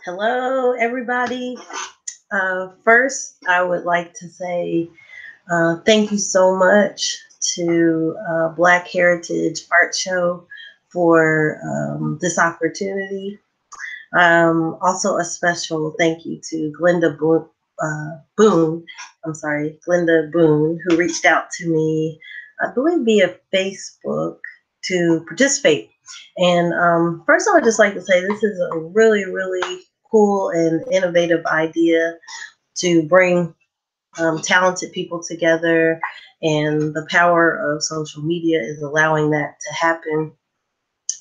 Hello, everybody. First, I would like to say thank you so much to Black Heritage Art Show for this opportunity. Also, a special thank you to Boone. I'm sorry, Glenda Boone, who reached out to me, I believe, via Facebook to participate. And first, I would just like to say this is a really, really cool and innovative idea to bring talented people together, and the power of social media is allowing that to happen.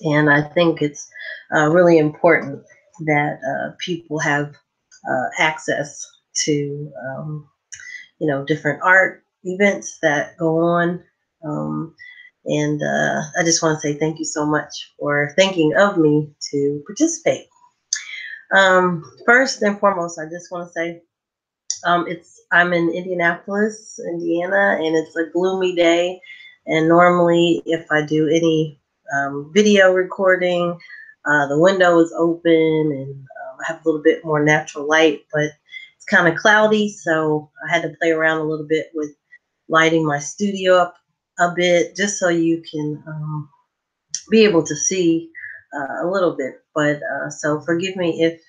And I think it's really important that people have access to, different art events that go on. Um, and I just want to say thank you so much for thinking of me to participate. First and foremost, I just want to say I'm in Indianapolis, Indiana, and it's a gloomy day. And normally, if I do any video recording, the window is open and I have a little bit more natural light, but it's kind of cloudy, so I had to play around a little bit with lighting my studio up a bit just so you can be able to see a little bit. But so forgive me if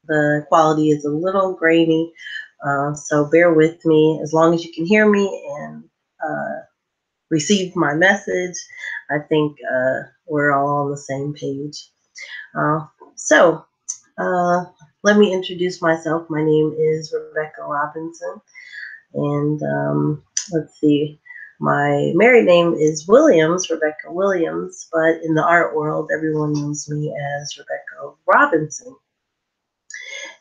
the quality is a little grainy. So bear with me. As long as you can hear me and receive my message, I think we're all on the same page. So let me introduce myself. My name is Rebecca Robinson, and let's see. My married name is Williams, Rebecca Williams, but in the art world, everyone knows me as Rebecca Robinson.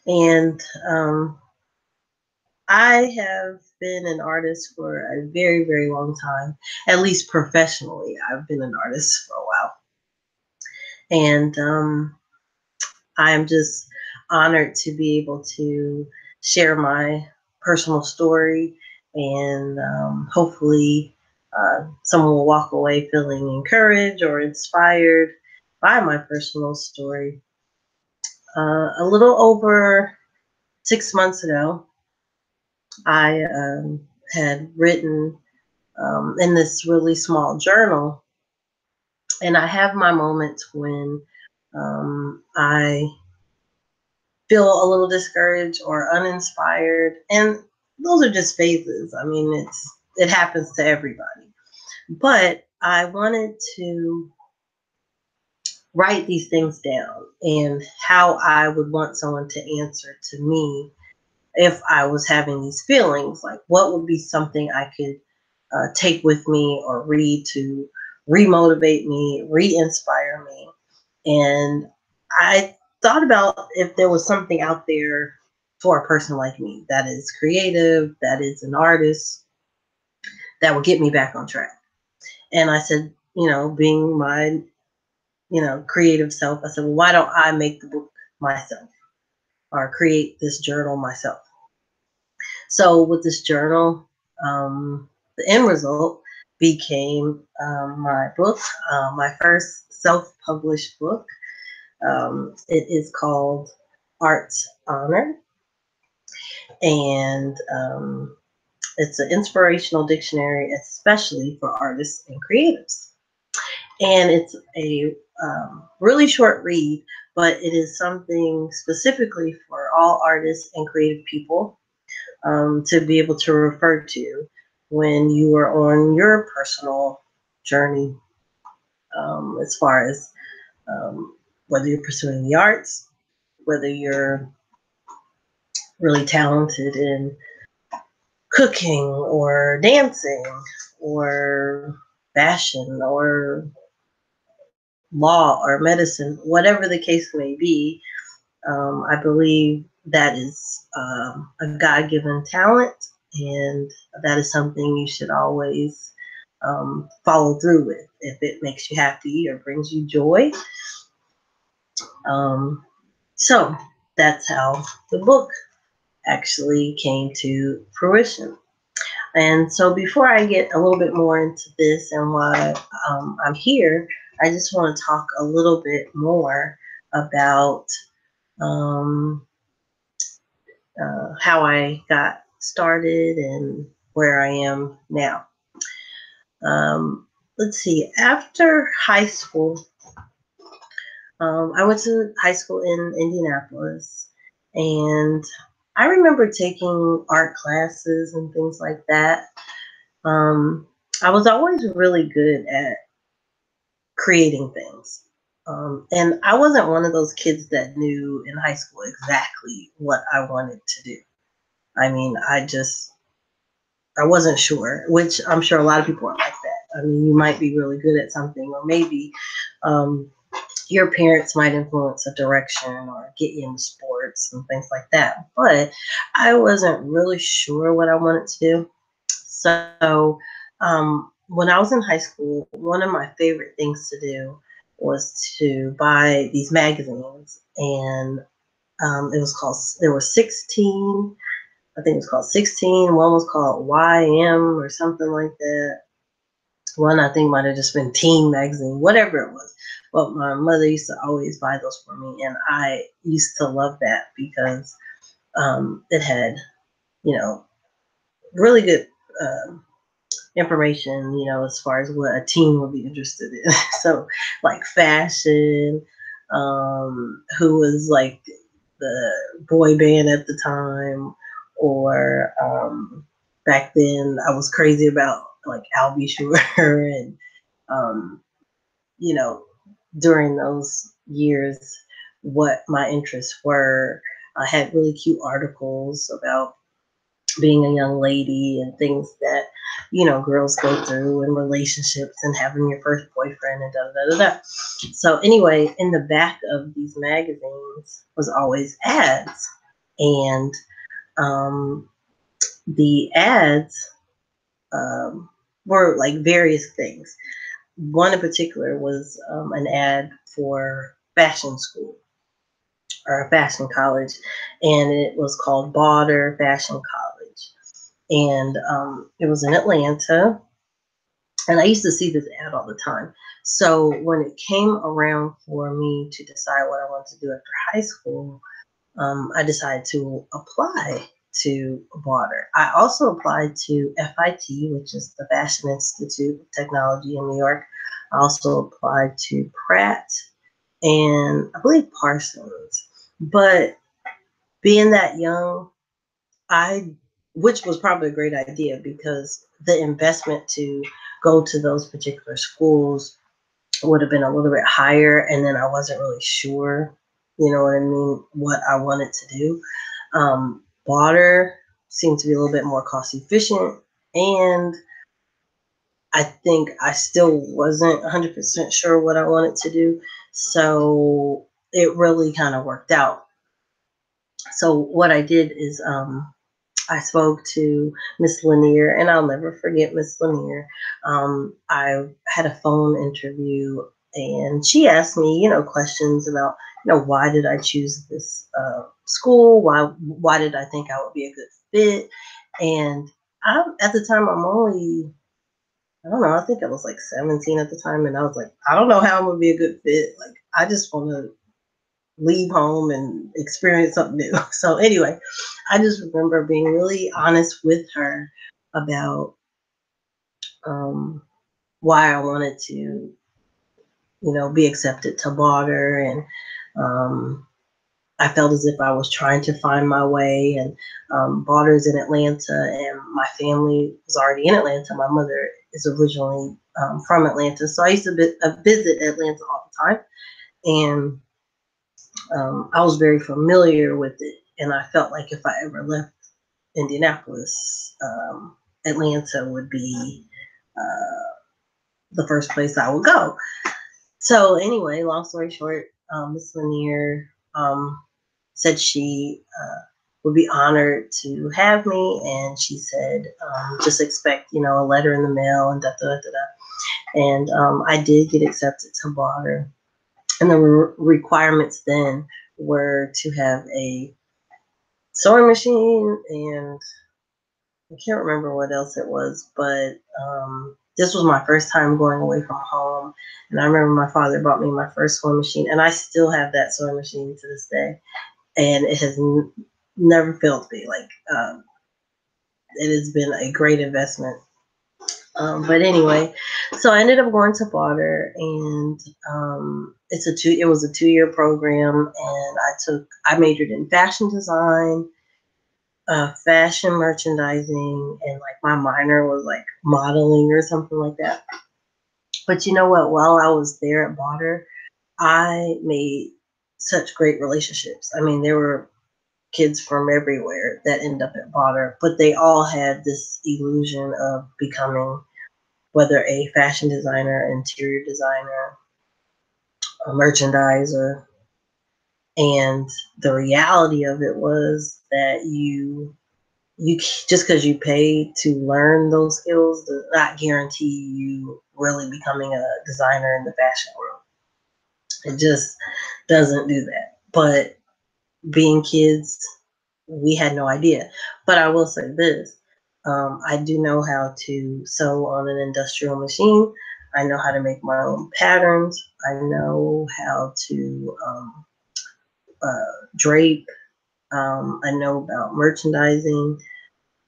And I have been an artist for a very, very long time, at least professionally. I've been an artist for a while. And I'm just honored to be able to share my personal story, and hopefully someone will walk away feeling encouraged or inspired by my personal story. A little over 6 months ago, I had written in this really small journal, and I have my moments when I feel a little discouraged or uninspired, and those are just phases. I mean, it happens to everybody. But I wanted to write these things down and how I would want someone to answer to me if I was having these feelings. Like, what would be something I could take with me or read to remotivate me, re-inspire me. And I thought about if there was something out there for a person like me that is creative, that is an artist, that would get me back on track. And I said, being my, creative self, I said, well, why don't I make the book myself or create this journal myself? So with this journal, the end result became my book, my first self-published book. It is called Art's Honor, and it's an inspirational dictionary, especially for artists and creatives. And it's a really short read, but it is something specifically for all artists and creative people to be able to refer to when you are on your personal journey, as far as whether you're pursuing the arts, whether you're really talented in cooking or dancing or fashion or law or medicine, whatever the case may be. I believe that is a God-given talent, and that is something you should always follow through with if it makes you happy or brings you joy. So that's how the book actually came to fruition. And so before I get a little bit more into this and why I'm here, I just want to talk a little bit more about how I got started and where I am now. Let's see. After high school, I went to high school in Indianapolis, and I remember taking art classes and things like that. Um, I was always really good at creating things. And I wasn't one of those kids that knew in high school exactly what I wanted to do. I mean, I wasn't sure, which I'm sure a lot of people are like that. I mean, you might be really good at something, or maybe um, your parents might influence a direction or get you into sports and things like that. But I wasn't really sure what I wanted to do. So when I was in high school, one of my favorite things to do was to buy these magazines, and it was called. There were 16. I think it was called 16. One was called YM or something like that. One I think might have just been Teen Magazine, whatever it was. But my mother used to always buy those for me, and I used to love that because it had, you know, really good information, as far as what a teen would be interested in. So, like fashion, who was like the boy band at the time, or back then I was crazy about like Al B. Sure and um, you know, during those years, what my interests were. I had really cute articles about being a young lady and things that girls go through in relationships and having your first boyfriend and da da da da. So anyway, in the back of these magazines was always ads, and um, the ads were like various things. One in particular was an ad for fashion school or a fashion college, and it was called Bauder Fashion College, and it was in Atlanta. And I used to see this ad all the time. So when it came around for me to decide what I wanted to do after high school, I decided to apply to Water. I also applied to FIT, which is the Fashion Institute of Technology in New York. I also applied to Pratt and I believe Parsons. But being that young, I, which was probably a great idea because the investment to go to those particular schools would have been a little bit higher, and then I wasn't really sure, you know what I mean, what I wanted to do. Water seemed to be a little bit more cost efficient, and I think I still wasn't 100% sure what I wanted to do, so it really kind of worked out. So what I did is I spoke to Miss Lanier, and I'll never forget Miss Lanier. I had a phone interview, and she asked me, questions about, why did I choose this school? Why did I think I would be a good fit? And at the time, I'm only, I don't know, I think I was like 17 at the time, and I was like, I don't know how I'm gonna be a good fit. Like, I just want to leave home and experience something new. So anyway, I just remember being really honest with her about um, why I wanted to, be accepted to Barter, and I felt as if I was trying to find my way. And Barter's in Atlanta, and my family was already in Atlanta. My mother is originally from Atlanta, so I used to visit Atlanta all the time, and I was very familiar with it, and I felt like if I ever left Indianapolis, Atlanta would be the first place I would go. So anyway, long story short, Miss Lanier said she would be honored to have me, and she said just expect a letter in the mail and da da da da. And I did get accepted to Barter, and the requirements then were to have a sewing machine, and I can't remember what else it was, but this was my first time going away from home. And I remember my father bought me my first sewing machine, and I still have that sewing machine to this day. And it has never failed to be. Like, it has been a great investment. But anyway, so I ended up going to Barter, and it was a 2-year program, and I majored in fashion design, fashion merchandising, and like my minor was like modeling or something like that. But you know what? While I was there at Barter, I made such great relationships. I mean, there were kids from everywhere that end up at Barter, but they all had this illusion of becoming whether a fashion designer, interior designer, a merchandiser. And the reality of it was that you just because you pay to learn those skills does not guarantee you really becoming a designer in the fashion world. It just doesn't do that. But being kids, we had no idea. But I will say this. I do know how to sew on an industrial machine. I know how to make my own patterns. I know how to drape. I know about merchandising.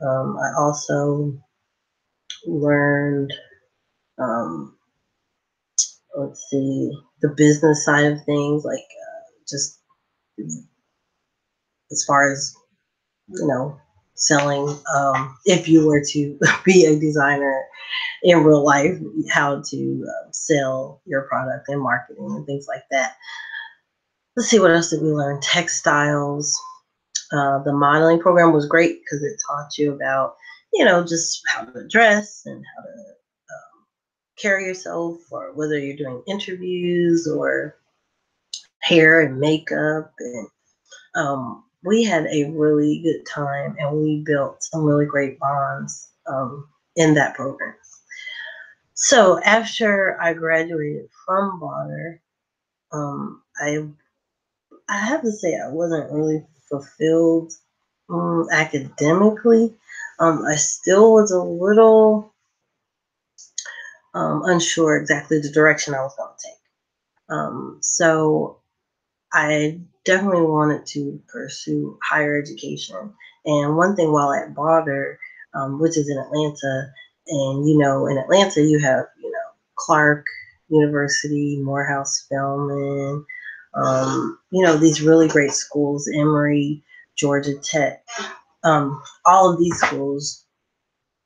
I also learned, um, let's see, the business side of things, like just as far as, you know, selling. If you were to be a designer in real life, how to sell your product and marketing and things like that. Let's see, what else did we learn? Textiles. The modeling program was great because it taught you about, just how to dress and how to carry yourself, or whether you're doing interviews or hair and makeup. And we had a really good time, and we built some really great bonds in that program. So after I graduated from Bonner, I have to say I wasn't really fulfilled academically. I still was a little unsure exactly the direction I was going to take. So I definitely wanted to pursue higher education. And one thing while at Barter, which is in Atlanta, and in Atlanta you have, Clark University, Morehouse Spelman, these really great schools, Emory, Georgia Tech. All of these schools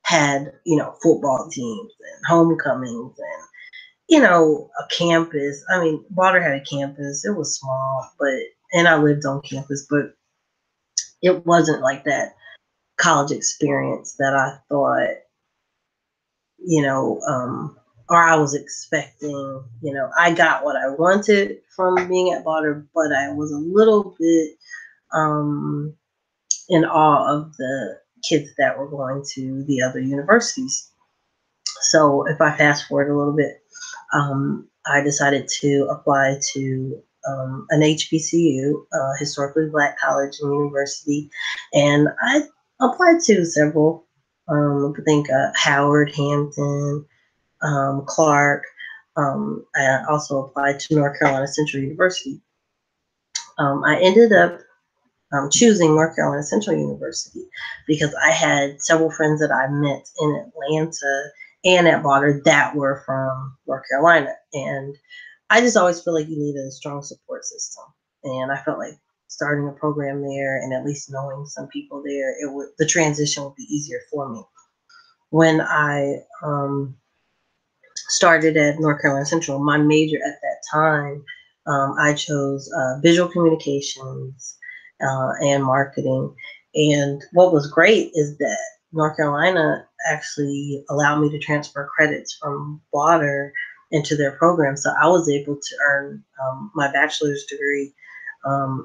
had, football teams and homecomings and, a campus. I mean, Barter had a campus. It was small, and I lived on campus, but it wasn't like that college experience that I thought, or I was expecting. I got what I wanted from being at Barter, but I was a little bit um, in awe of the kids that were going to the other universities. So if I fast forward a little bit, I decided to apply to an HBCU, historically black college and university, and I applied to several. I think Howard, Hampton, Clark. I also applied to North Carolina Central University. I ended up choosing North Carolina Central University because I had several friends that I met in Atlanta and at Barter that were from North Carolina. And I just always feel like you need a strong support system. And I felt like starting a program there and at least knowing some people there, the transition would be easier for me. When I started at North Carolina Central, my major at that time, I chose visual communications and marketing. And what was great is that North Carolina actually allowed me to transfer credits from Water into their program. So I was able to earn my bachelor's degree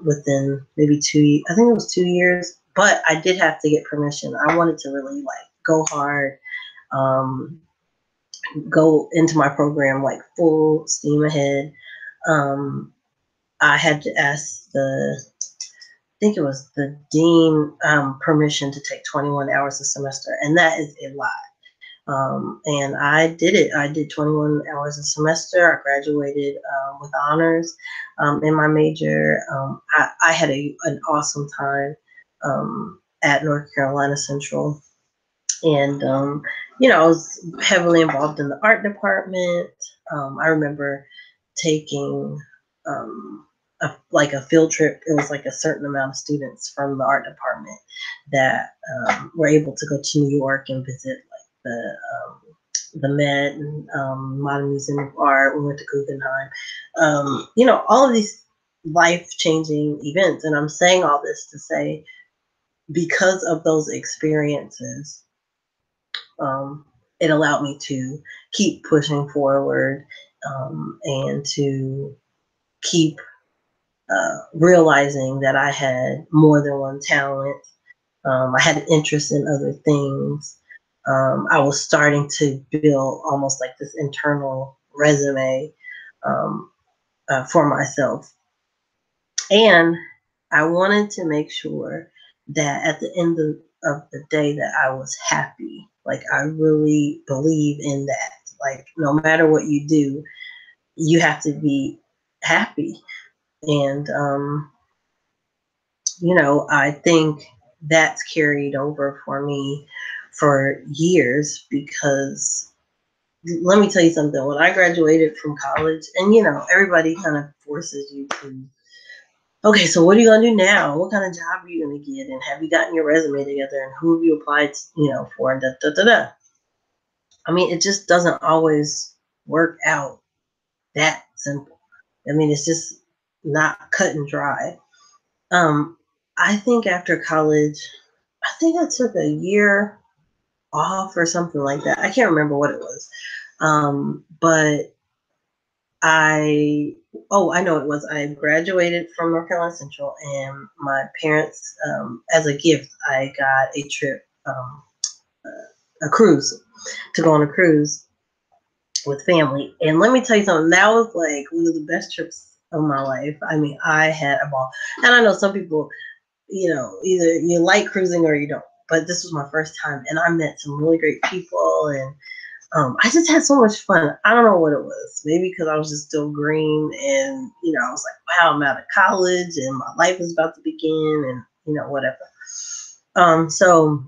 within maybe I think it was 2 years, but I did have to get permission. I wanted to really like go hard, um, go into my program like full steam ahead. Um, I had to ask I think it was the dean, permission to take 21 hours a semester, and that is a lot. And I did it. I did 21 hours a semester. I graduated with honors in my major. I had an awesome time. at North Carolina Central. And, I was heavily involved in the art department. I remember taking like a field trip. It was like a certain amount of students from the art department that were able to go to New York and visit like the Met and Modern Museum of Art. We went to Guggenheim. All of these life-changing events. And I'm saying all this to say, because of those experiences, um, it allowed me to keep pushing forward, and to keep realizing that I had more than one talent. I had an interest in other things. I was starting to build almost like this internal resume, um, for myself. And I wanted to make sure that at the end of the day that I was happy. Like, I really believe in that. Like, no matter what you do, you have to be happy. And, I think that's carried over for me for years, because let me tell you something. When I graduated from college, and, everybody kind of forces you to, okay, so what are you gonna do now? What kind of job are you gonna get? And have you gotten your resume together? And who have you applied, for? And da da da da. I mean, it just doesn't always work out that simple. I mean, it's just not cut and dry. Um, I think after college, I think I took a year off or something like that. I can't remember what it was. But I know it was. I graduated from North Carolina Central, and my parents, as a gift, I got a trip, a cruise, to go on a cruise with family. And let me tell you something, that was like one of the best trips of my life. I mean, I had a ball. And I know some people, either you like cruising or you don't. But this was my first time, and I met some really great people, and I just had so much fun. I don't know what it was. Maybe because I was just still green, and I was like, wow, I'm out of college, and my life is about to begin, and whatever. So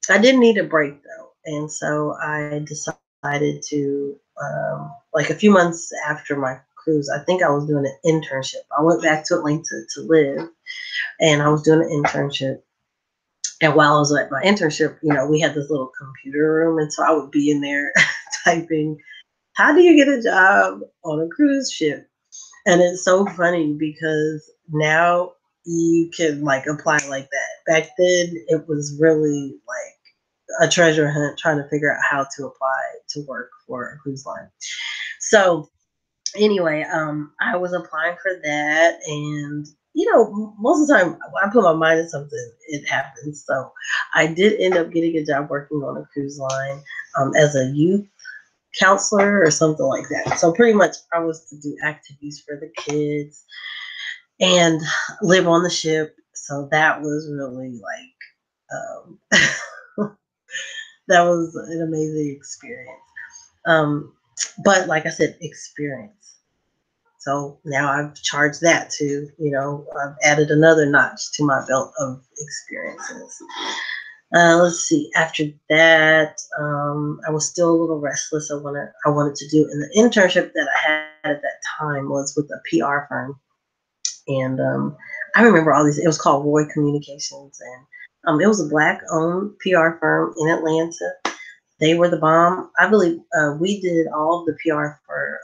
I did need a break though, and so I decided to, like a few months after my cruise, I think I was doing an internship. I went back to Atlanta to live, and I was doing an internship. And while I was at my internship, we had this little computer room, and so I would be in there typing, "How do you get a job on a cruise ship?" And it's so funny because now you can like apply like that. Back then, it was really like a treasure hunt trying to figure out how to apply to work for a cruise line. So anyway, I was applying for that, and most of the time when I put my mind to something, it happens. So I did end up getting a job working on a cruise line, as a youth counselor or something like that. So pretty much I was to do activities for the kids and live on the ship. So that was really like, that was an amazing experience. Um, but like I said, experience. So now I've charged that to, I've added another notch to my belt of experiences. Let's see. After that, I was still a little restless. I wanted to do, and the internship that I had at that time was with a PR firm, and I remember all these. It was called Roy Communications, and it was a black-owned PR firm in Atlanta. They were the bomb. I believe we did all of the PR for,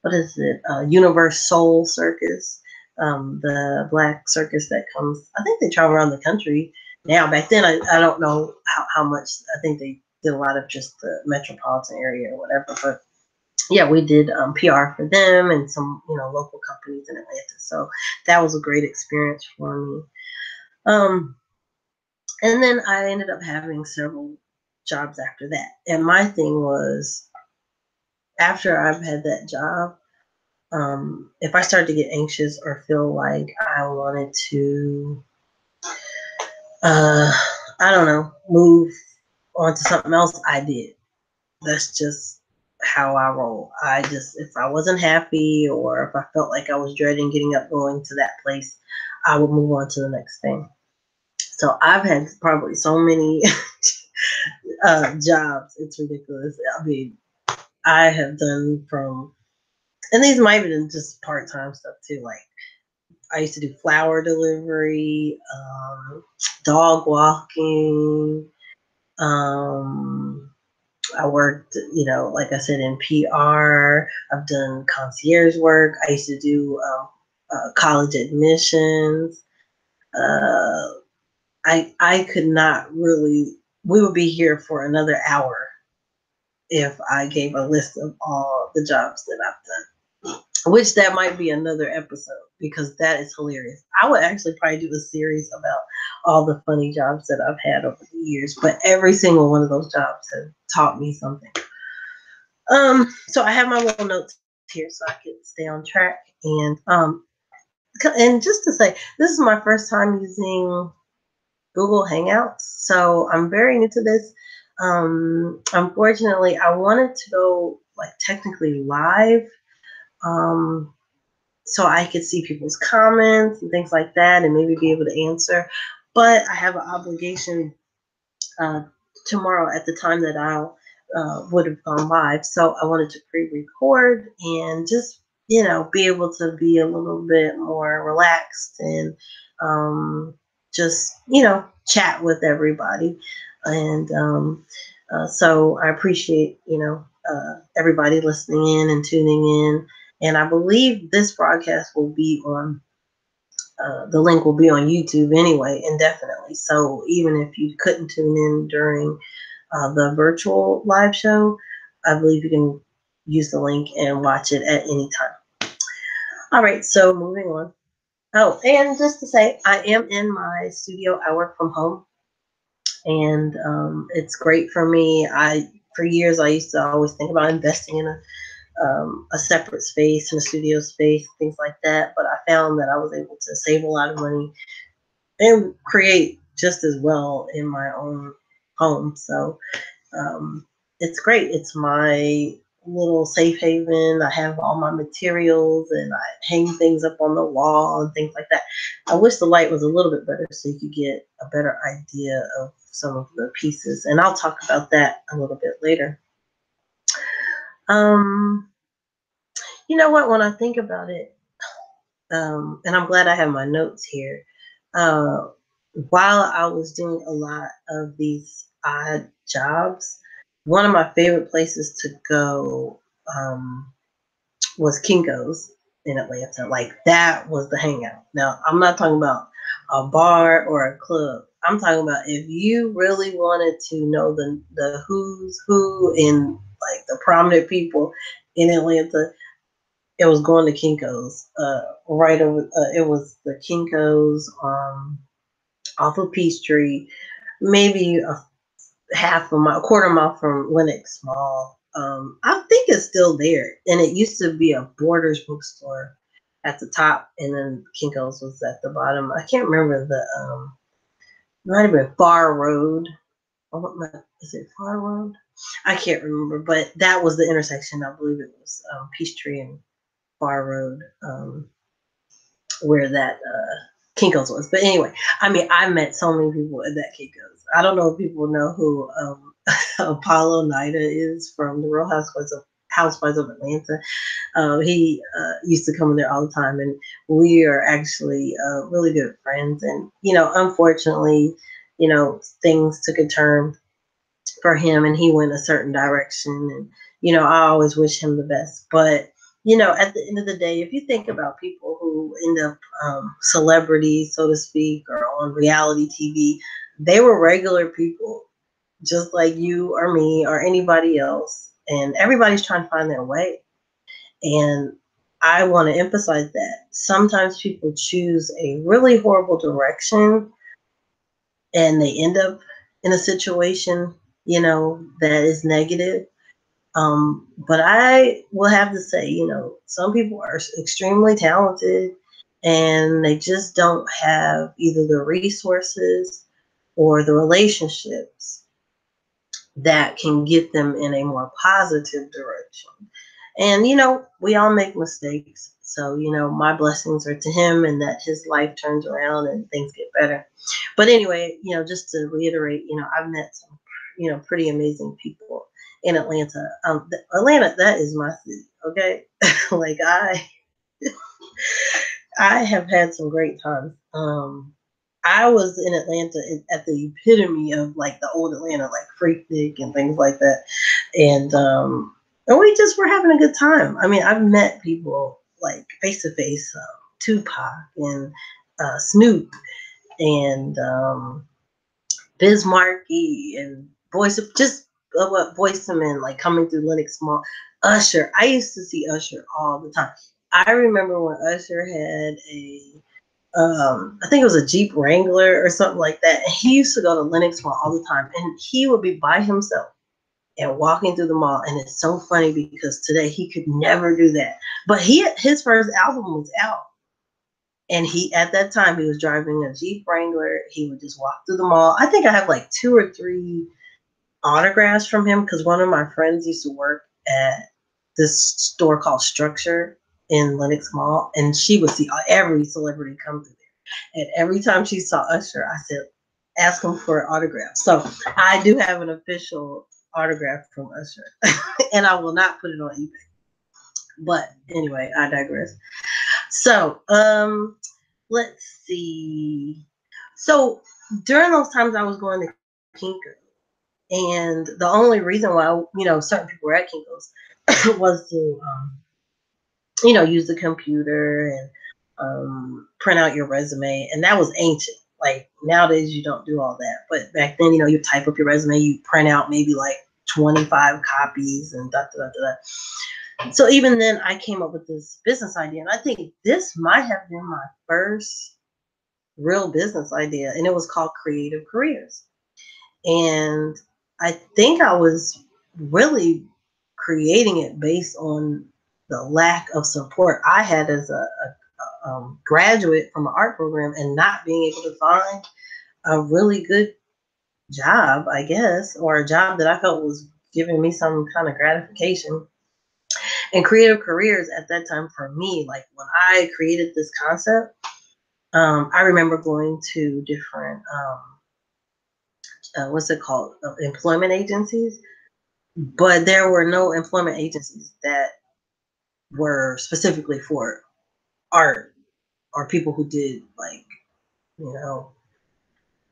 what is it? Universe Soul Circus, the black circus that comes. I think they travel around the country now. Back then, I don't know how much. I think they did a lot of just the metropolitan area or whatever. But yeah, we did PR for them and some local companies in Atlanta. So that was a great experience for me. Um, and then I ended up having several jobs after that. And my thing was, after I've had that job, if I started to get anxious or feel like I wanted to, I don't know, move on to something else, I did. That's just how I roll. If I wasn't happy or if I felt like I was dreading getting up going to that place, I would move on to the next thing. So I've had probably so many jobs. It's ridiculous. I mean, I have done from, and these might have been just part time stuff too. Like I used to do flower delivery, dog walking. Um, I worked, like I said, in PR. I've done concierge work. I used to do college admissions. Uh, I could not really. We would be here for another hour if I gave a list of all the jobs that I've done. Which that might be another episode because that is hilarious. I would actually probably do a series about all the funny jobs that I've had over the years, but every single one of those jobs has taught me something. So I have my little notes here so I can stay on track. And just to say, this is my first time using Google Hangouts, so I'm very new to this. Unfortunately, I wanted to go like technically live, um, so I could see people's comments and things like that, and maybe be able to answer. But I have an obligation uh, tomorrow at the time that I'll would have gone live. So I wanted to pre-record and just be able to be a little bit more relaxed and just chat with everybody. And so I appreciate everybody listening in and tuning in. And I believe this broadcast will be on the link will be on YouTube anyway, indefinitely. So even if you couldn't tune in during the virtual live show, I believe you can use the link and watch it at any time. All right, so moving on. Oh, and just to say, I am in my studio. I work from home, and it's great for me. For years, I used to always think about investing in a separate space and a studio space, things like that. But I found that I was able to save a lot of money and create just as well in my own home. So um, it's great. It's my little safe haven. I have all my materials and I hang things up on the wall and things like that. I wish the light was a little bit better so you could get a better idea of some of the pieces. And I'll talk about that a little bit later. Um, you know what? When I think about it, and I'm glad I have my notes here. Uh, while I was doing a lot of these odd jobs, one of my favorite places to go was Kinko's in Atlanta. Like that was the hangout. Now I'm not talking about a bar or a club. I'm talking about if you really wanted to know the who's who and like the prominent people in Atlanta, it was going to Kinko's. Right over, it was the Kinko's off of Peachtree, maybe a quarter mile from Lenox Mall. I think it's still there, and it used to be a Borders bookstore at the top, and then Kinko's was at the bottom. I can't remember it might have been Far Road. Is it Far Road? I can't remember, but that was the intersection. I believe it was Peachtree and Far Road, where that Kinko's was. But anyway, I mean, I met so many people at that Kinko's. I don't know if people know who Apollo Nida is from the Real Housewives of Atlanta. He used to come in there all the time, and we are actually really good friends. And unfortunately, things took a turn for him, and he went a certain direction. And I always wish him the best. But at the end of the day, if you think about people who end up celebrities, so to speak, or on reality TV, they were regular people just like you or me or anybody else. And everybody's trying to find their way. And I want to emphasize that sometimes people choose a really horrible direction and they end up in a situation, that is negative. But I will have to say, some people are extremely talented and they just don't have either the resources or the relationships that can get them in a more positive direction. And we all make mistakes. So, my blessings are to him and that his life turns around and things get better. But anyway, just to reiterate, I've met some, pretty amazing people in Atlanta. Atlanta, that is my city. Okay. Like I have had some great times. I was in Atlanta at the epitome of like the old Atlanta, like Freaknik and things like that. And we just were having a good time. I mean, I've met people like face to face, Tupac and Snoop and Biz Markie and Boyz II Men, like coming through Lenox Mall. Usher, I used to see Usher all the time. I remember when Usher had I think it was a Jeep Wrangler or something like that. And he used to go to Lenox Mall all the time, and he would be by himself and walking through the mall. And it's so funny because today he could never do that. But his first album was out, and he at that time he was driving a Jeep Wrangler. He would just walk through the mall. I think I have like 2 or 3 autographs from him because one of my friends used to work at this store called Structure in Lenox Mall, and she would see every celebrity come through there. And every time she saw Usher, I said, ask him for an autograph. So I do have an official autograph from Usher, and I will not put it on eBay. But anyway, I digress. So let's see. So during those times, I was going to Kinko, and the only reason why certain people were at Kinko's was to use the computer and print out your resume. And that was ancient. Like nowadays, you don't do all that. But back then, you type up your resume, you print out maybe like 25 copies and da da da da. So even then, I came up with this business idea. And I think this might have been my first real business idea. And it was called Creative Careers. And I think I was really creating it based on the lack of support I had as a graduate from an art program and not being able to find a really good job, I guess, or a job that I felt was giving me some kind of gratification. And Creative Careers at that time for me, like when I created this concept, I remember going to different, what's it called, employment agencies, but there were no employment agencies that were specifically for art or people who did like, you know,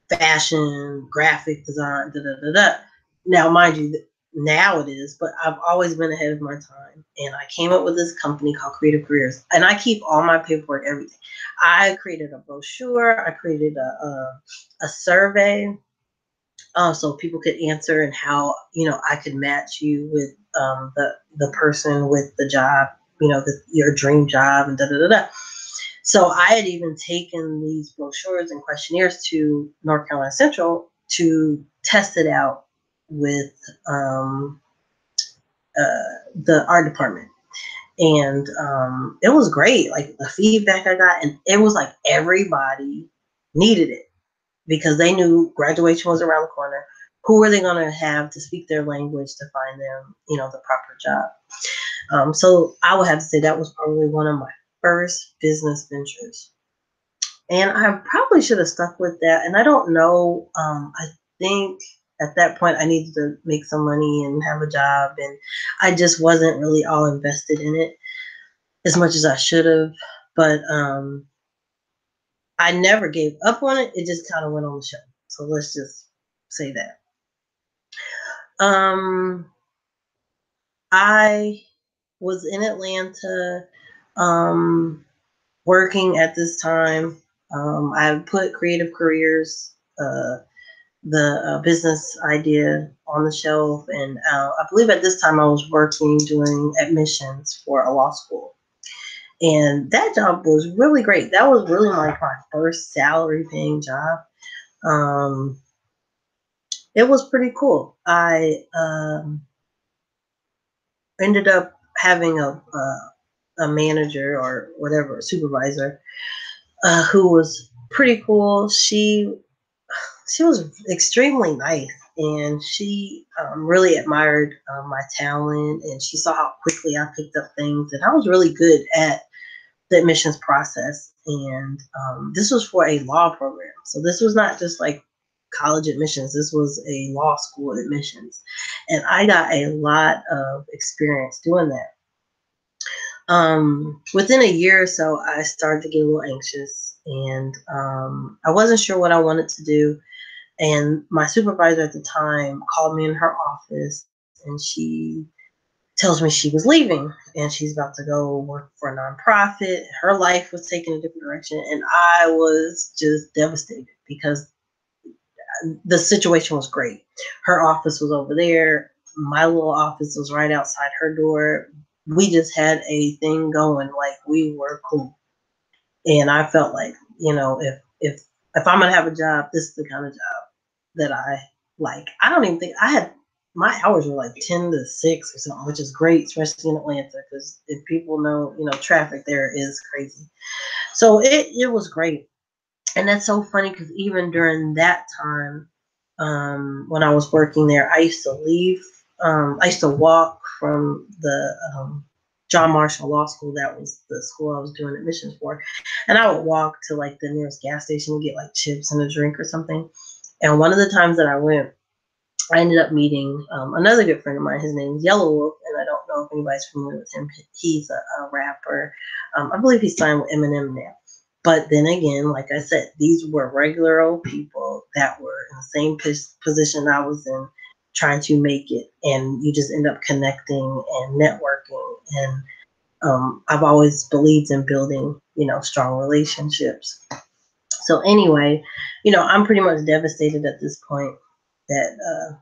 fashion, graphic design, da da da da. Now, mind you, now it is, but I've always been ahead of my time. And I came up with this company called Creative Careers, and I keep all my paperwork, everything. I created a brochure, I created a survey, so people could answer and how I could match you with the person with the job, your dream job, and da da da da. So I had even taken these brochures and questionnaires to North Carolina Central to test it out with the art department. And it was great. Like the feedback I got, and it was like everybody needed it because they knew graduation was around the corner. Who are they going to have to speak their language to find them, the proper job? So I would have to say that was probably one of my first business ventures. And I probably should have stuck with that. And I don't know. I think at that point I needed to make some money and have a job. And I just wasn't really all invested in it as much as I should have. But I never gave up on it. It just kind of went on the shelf. So let's just say that. I was in Atlanta working at this time. I put Creative Careers, the business idea, on the shelf. And I believe at this time I was working doing admissions for a law school. And that job was really great. That was really like my first salary paying job. It was pretty cool. I ended up having a manager or whatever, a supervisor, who was pretty cool. She was extremely nice, and she really admired my talent, and she saw how quickly I picked up things, and I was really good at the admissions process. And this was for a law program. So this was not just like college admissions. This was a law school admissions. And I got a lot of experience doing that. Within a year or so, I started to get a little anxious, and I wasn't sure what I wanted to do. And my supervisor at the time called me in her office, and she tells me she was leaving and she's about to go work for a nonprofit. Her life was taking a different direction, and I was just devastated because the situation was great. Her office was over there. My little office was right outside her door. We just had a thing going, like we were cool. And I felt like, if I'm gonna have a job, this is the kind of job that I like. I don't even think I had my hours were like 10 to 6 or something, which is great, especially in Atlanta, because if people know, traffic there is crazy. So it was great. And that's so funny because even during that time, when I was working there, I used to leave. I used to walk from the John Marshall Law School. That was the school I was doing admissions for. And I would walk to like the nearest gas station and get like chips and a drink or something. And one of the times that I went, I ended up meeting another good friend of mine. His name's Yellow Wolf, and I don't know if anybody's familiar with him. He's a rapper. I believe he's signed with Eminem now. But then again, like I said, these were regular old people that were in the same position I was in, trying to make it, and you just end up connecting and networking. And I've always believed in building, strong relationships. So anyway, I'm pretty much devastated at this point that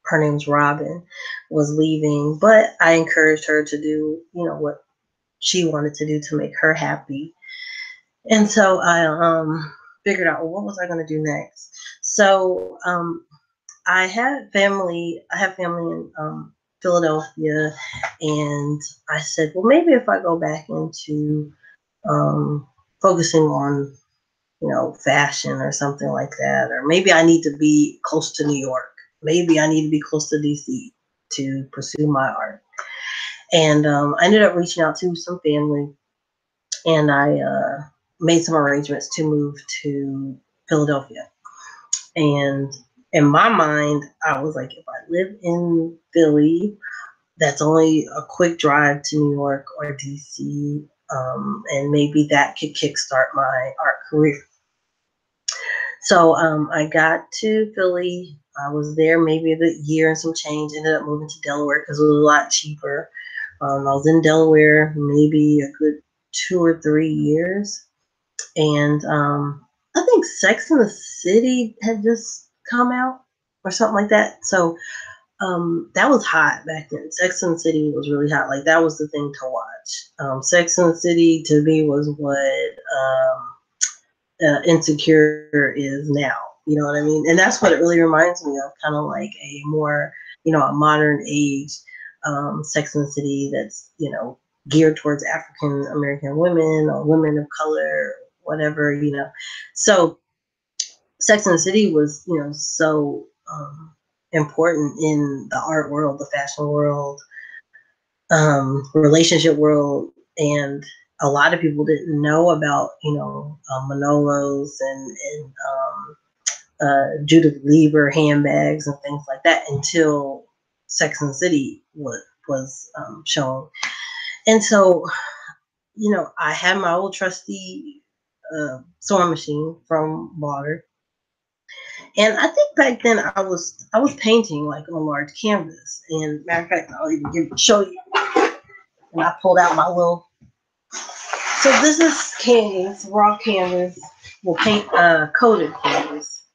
her name's Robin was leaving, but I encouraged her to do, what she wanted to do to make her happy. And so I figured out, well, what was I going to do next? So I have family in Philadelphia, and I said, well, maybe if I go back into focusing on, fashion or something like that, or maybe I need to be close to New York. Maybe I need to be close to DC to pursue my art. And I ended up reaching out to some family, and I made some arrangements to move to Philadelphia. And in my mind, I was like, if I live in Philly, that's only a quick drive to New York or DC, and maybe that could kickstart my art career. So I got to Philly. I was there maybe a year and some change. Ended up moving to Delaware because it was a lot cheaper. I was in Delaware maybe a good 2 or 3 years. And I think Sex and the City had just come out or something like that. So that was hot back then. Sex and the City was really hot. Like that was the thing to watch. Sex and the City to me was what Insecure is now. You know what I mean? And that's what it really reminds me of, kind of like a more, a modern age Sex and the City that's, geared towards African American women or women of color, whatever. So Sex and the City was, so important in the art world, the fashion world, relationship world, and a lot of people didn't know about, Manolos and Judith Lieber handbags and things like that until Sex and the City was shown. And so, I had my old trusty sewing machine from Water. And I think back then I was painting like on large canvas. And matter of fact, I'll even show you. And I pulled out my little. So this is canvas, raw canvas, well, paint coated canvas,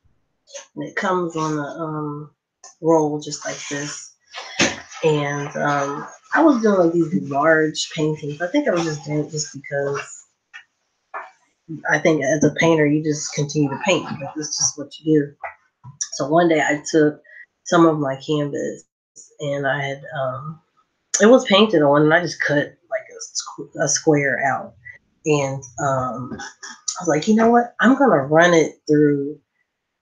and it comes on a roll just like this. And I was doing these large paintings. I think I was just doing it just because I think as a painter you just continue to paint because it's just what you do. So one day I took some of my canvas and I had it was painted on, and I just cut like a square out. And I was like, you know what? I'm gonna run it through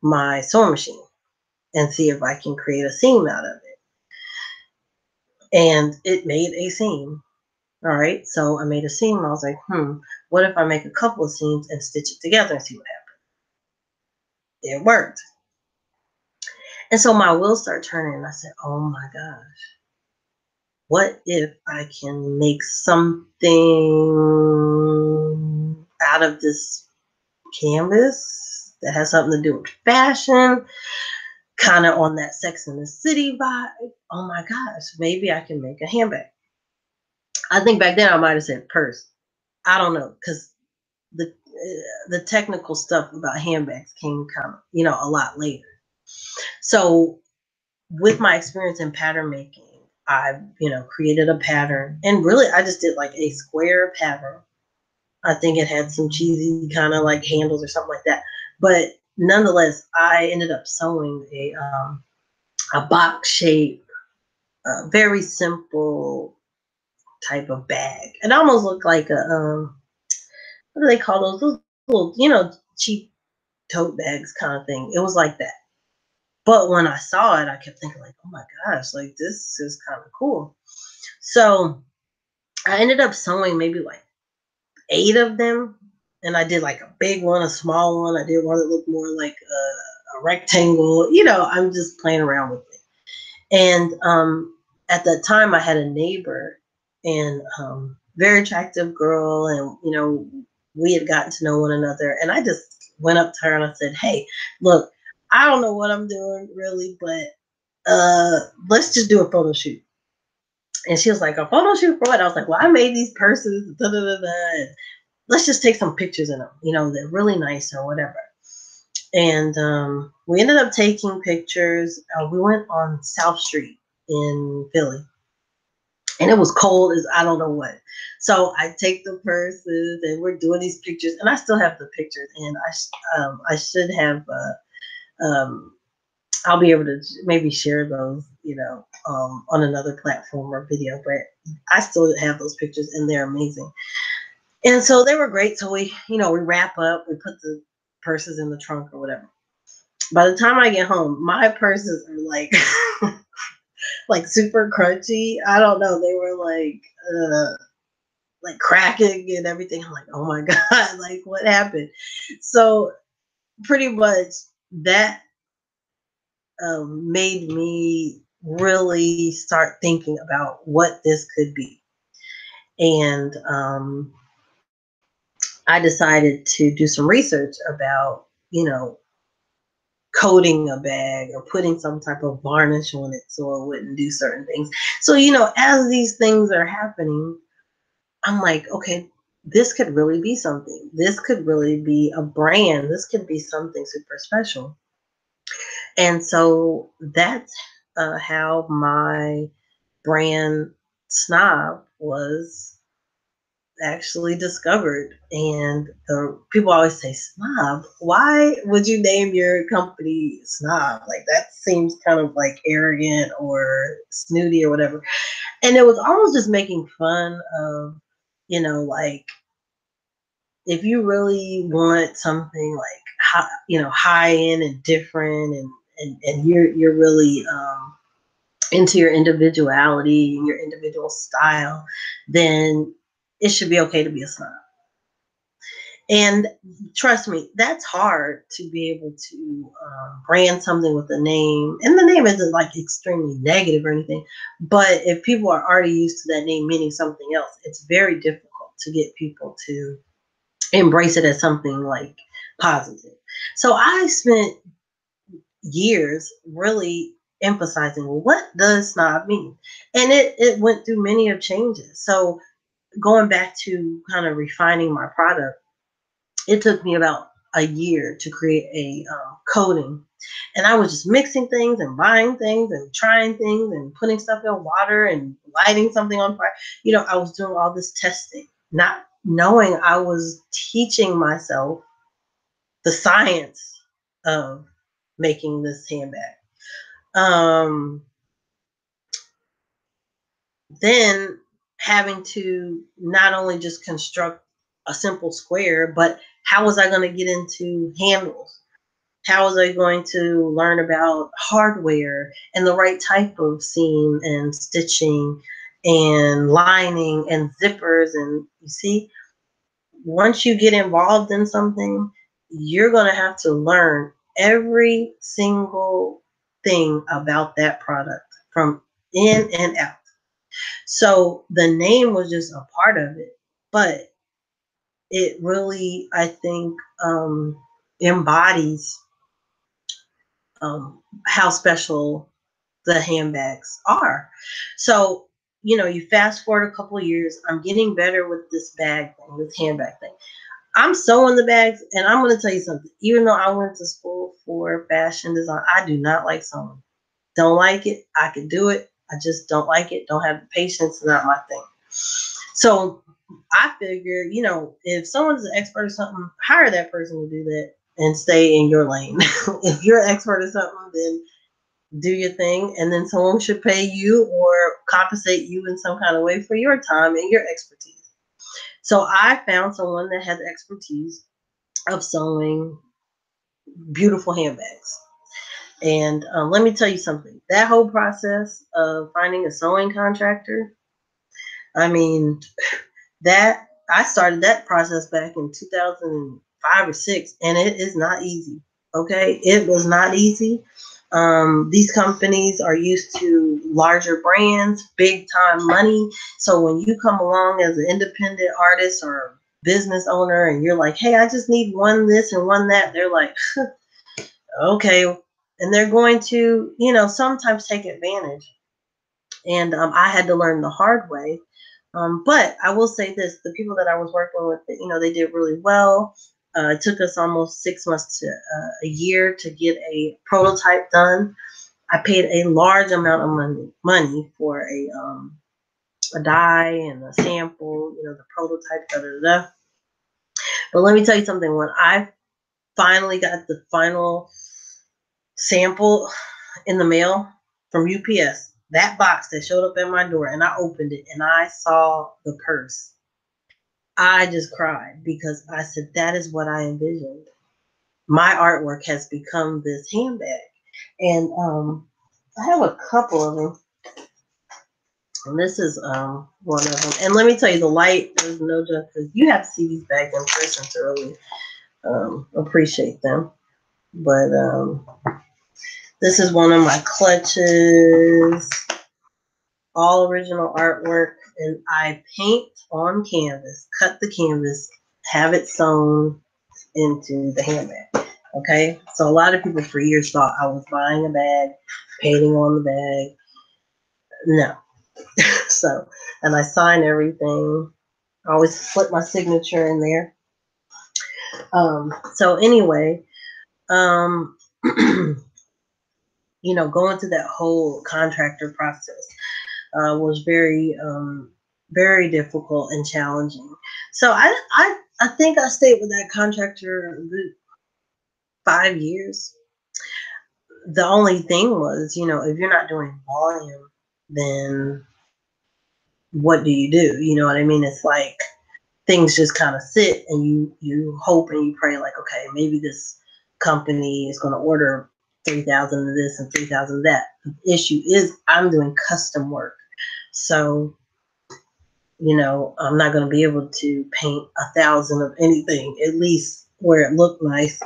my sewing machine and see if I can create a seam out of it. And it made a seam. All right, so I made a seam. I was like, well, what if I make a couple of seams and stitch it together and see what happens? It worked. And so my wheels start turning, and I said, oh my gosh, what if I can make something out of this canvas that has something to do with fashion, kind of on that Sex and the City vibe? Oh my gosh, maybe I can make a handbag. I think back then I might have said purse. I don't know, because the technical stuff about handbags came kind of, a lot later. So with my experience in pattern making, I, created a pattern, and really I just did like a square pattern. I think it had some cheesy kind of like handles or something like that. But nonetheless, I ended up sewing a box shape, very simple type of bag. It almost looked like a what do they call those little, cheap tote bags kind of thing. It was like that. But when I saw it, I kept thinking like, oh my gosh, like this is kind of cool. So I ended up sewing maybe like 8 of them. And I did like a big one, a small one. I did one that looked more like a rectangle. I'm just playing around with it. And at that time, I had a neighbor, and very attractive girl, and we had gotten to know one another. And I just went up to her and I said, "Hey, look, I don't know what I'm doing really, but let's just do a photo shoot." And she was like, "A photo shoot for what?" I was like, "Well, I made these purses, da da da da. And let's just take some pictures in them. They're really nice or whatever." And we ended up taking pictures. We went on South Street in Philly, and it was cold as I don't know what. So I take the purses, and we're doing these pictures, and I still have the pictures, and I should have. Um, I'll be able to maybe share those, on another platform or video. But I still have those pictures, and they're amazing. And so they were great. So we wrap up, we put the purses in the trunk or whatever. By the time I get home, my purses are like like super crunchy. I don't know. They were like cracking and everything. I'm like, oh my God, like what happened? So pretty much that made me really start thinking about what this could be. And I decided to do some research about, coating a bag or putting some type of varnish on it so it wouldn't do certain things. So, as these things are happening, I'm like, okay, this could really be something. This could really be a brand. This could be something super special. And so that's how my brand Snob was actually discovered. And people always say, Snob, why would you name your company Snob? Like that seems kind of like arrogant or snooty or whatever. And it was almost just making fun of, like if you really want something like high end and different, and you're really into your individuality and your individual style, then it should be okay to be a snob. And trust me, that's hard to be able to brand something with a name. And the name isn't like extremely negative or anything, but if people are already used to that name meaning something else, it's very difficult to get people to embrace it as something like positive. So I spent years really emphasizing, well, what does snob mean? And it went through many of changes. So going back to kind of refining my product, it took me about a year to create a coating. And I was just mixing things and buying things and trying things and putting stuff in water and lighting something on fire. I was doing all this testing, not knowing I was teaching myself the science of making this handbag. Then having to not only just construct a simple square, but how was I going to get into handles? How was I going to learn about hardware and the right type of seam and stitching and lining and zippers? And you see, once you get involved in something, you're going to have to learn every single thing about that product from in and out. So the name was just a part of it, but it really, I think, embodies how special the handbags are. So, you fast forward a couple of years, I'm getting better with this bag thing, this handbag thing. I'm sewing the bags, and I'm going to tell you something. Even though I went to school for fashion design, I do not like sewing. Don't like it. I could do it. I just don't like it. Don't have the patience. Not my thing. So I figure, if someone's an expert or something, hire that person to do that and stay in your lane. If you're an expert or something, then do your thing, and then someone should pay you or compensate you in some kind of way for your time and your expertise. So I found someone that has expertise of sewing beautiful handbags. And let me tell you something. That whole process of finding a sewing contractor, I mean, that I started that process back in 2005 or six, and it is not easy. Okay, it was not easy. These companies are used to larger brands, big time money. So when you come along as an independent artist or business owner, and you're like, "Hey, I just need one this and one that," they're like, "Okay," and they're going to, sometimes take advantage. And I had to learn the hard way. But I will say this: the people that I was working with, they did really well. It took us almost 6 months to a year to get a prototype done. I paid a large amount of money for a die and a sample, the prototype, da da da. But let me tell you something. When I finally got the final sample in the mail from UPS, that box that showed up at my door, and I opened it and I saw the purse, I just cried because I said, that is what I envisioned. My artwork has become this handbag. And I have a couple of them. And this is one of them. And let me tell you, the light, there's no joke, because you have to see these bags in person to really appreciate them. But this is one of my clutches, all original artwork. And I paint on canvas, cut the canvas, have it sewn into the handbag. Okay, so a lot of people for years thought I was buying a bag, painting on the bag. No. So, and I sign everything. I always put my signature in there. So anyway, um, going through that whole contractor process was very difficult and challenging. So I think I stayed with that contractor a good 5 years. The only thing was, if you're not doing volume, then what do you do? You know what I mean? It's like things just kind of sit, and you hope and you pray, like, okay, maybe this company is going to order 3,000 of this and 3,000 of that. The issue is I'm doing custom work. So, I'm not going to be able to paint 1,000 of anything, at least where it looked nice.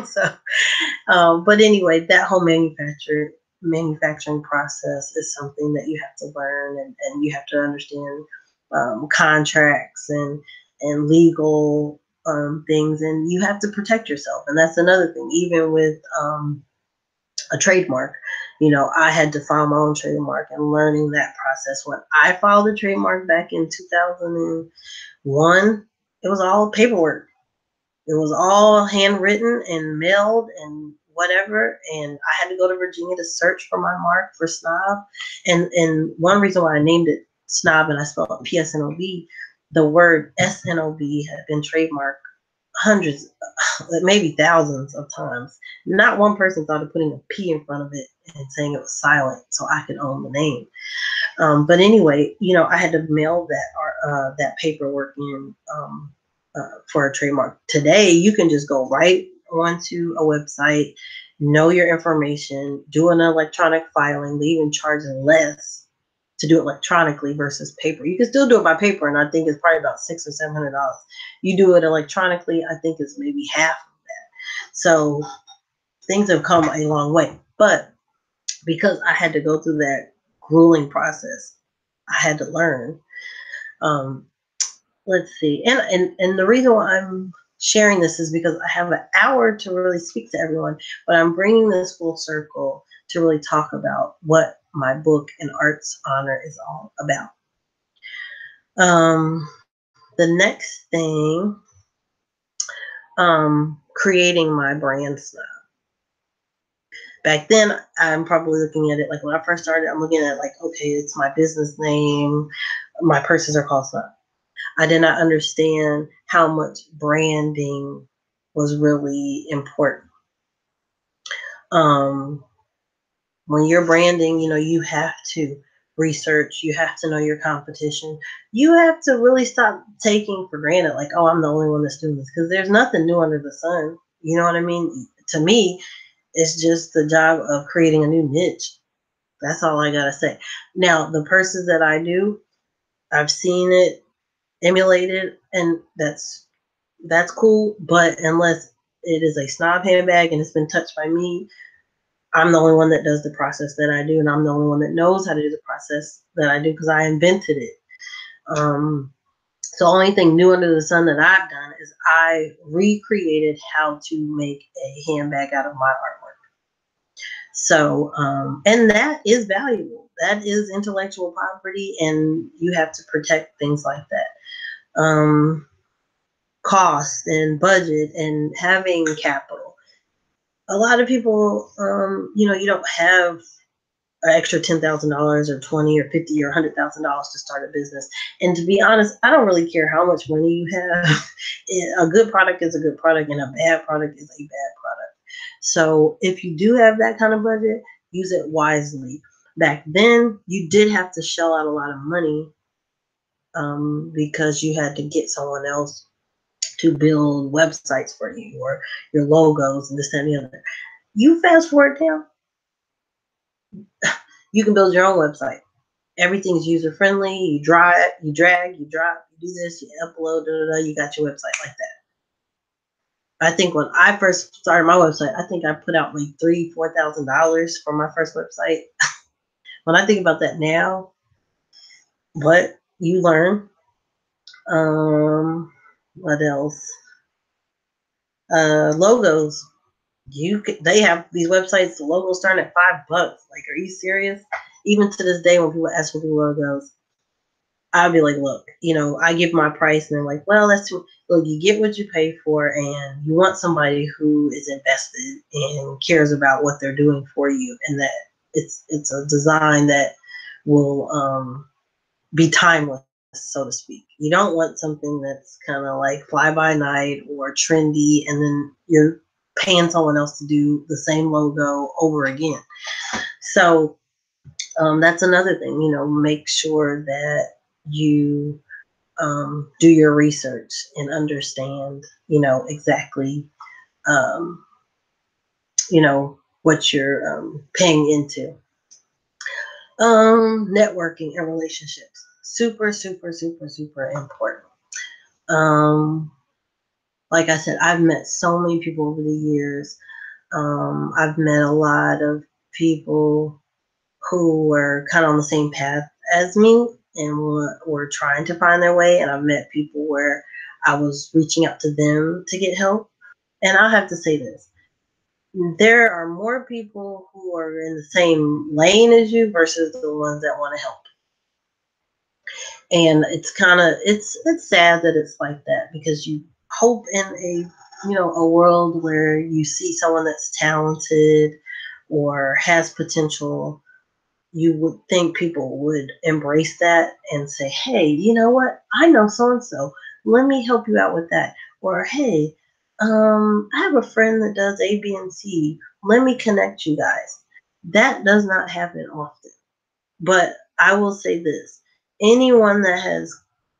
So, but anyway, that whole manufacturing process is something that you have to learn, and you have to understand contracts and legal things, and you have to protect yourself. And that's another thing. Even with a trademark, I had to file my own trademark, and learning that process. When I filed a trademark back in 2001, it was all paperwork. It was all handwritten and mailed and whatever. And I had to go to Virginia to search for my mark for snob. And one reason why I named it snob, and I spelled it PSNOB, the word SNOB had been trademarked hundreds, maybe thousands of times. Not one person thought of putting a P in front of it and saying it was silent so I could own the name. But anyway, I had to mail that paperwork in for a trademark. Today, you can just go right onto a website, know your information, do an electronic filing. They even charge less to do it electronically versus paper. You can still do it by paper, and I think it's probably about $600 or $700. You do it electronically, I think it's maybe half of that. So things have come a long way. But because I had to go through that grueling process, I had to learn. Um, let's see. And the reason why I'm sharing this is because I have an hour to really speak to everyone, but I'm bringing this full circle to really talk about what my book, An Arts Honor, is all about. The next thing, creating my brand snob. Back then, I'm probably looking at it like when I first started, I'm looking at it like, okay, it's my business name. My purses are called Snob. I did not understand how much branding was really important. When you're branding, you have to research, you have to know your competition. You have to really stop taking for granted, like, oh, I'm the only one that's doing this, because there's nothing new under the sun. You know what I mean? To me, it's just the job of creating a new niche. That's all I gotta say. Now, the purses that I do, I've seen it emulated, and that's cool. But unless it is a snob handbag and it's been touched by me, I'm the only one that does the process that I do, and I'm the only one that knows how to do the process that I do because I invented it. So the only thing new under the sun that I've done is I recreated how to make a handbag out of my artwork. So, and that is valuable. That is intellectual property, and you have to protect things like that. Cost and budget and having capital. A lot of people, you don't have an extra $10,000 or 20 or 50 or $100,000 to start a business. And to be honest, I don't really care how much money you have. A good product is a good product, and a bad product is a bad product. So if you do have that kind of budget, use it wisely. Back then, you did have to shell out a lot of money because you had to get someone else to build websites for you or your logos and this, that, and the other. You fast forward now, you can build your own website. Everything's user friendly. You drag, you drop, you do this, you upload, you got your website like that. I think when I first started my website, I think I put out like $3,000-$4,000 for my first website. When I think about that now, but you learn. What else? Logos. They have these websites. The logos start at $5. Like, are you serious? Even to this day, when people ask for the logos, I'll be like, look, I give my price, and they're like, well, that's too. Look, you get what you pay for, and you want somebody who is invested and cares about what they're doing for you, and that it's a design that will be timeless, so to speak. You don't want something that's kind of like fly by night or trendy, and then you're paying someone else to do the same logo over again. So that's another thing. Make sure that you do your research and understand, exactly, what you're paying into. Networking and relationships. Super, super, super, super important. Like I said, I've met so many people over the years. I've met a lot of people who were kind of on the same path as me and were trying to find their way. And I've met people where I was reaching out to them to get help. And I'll have to say this. There are more people who are in the same lane as you versus the ones that want to help. And it's sad that it's like that, because you hope in a world where you see someone that's talented or has potential. You would think people would embrace that and say, hey, you know what? I know so-and-so. Let me help you out with that. Or, hey, I have a friend that does A, B, and C. Let me connect you guys. That does not happen often. But I will say this. Anyone that has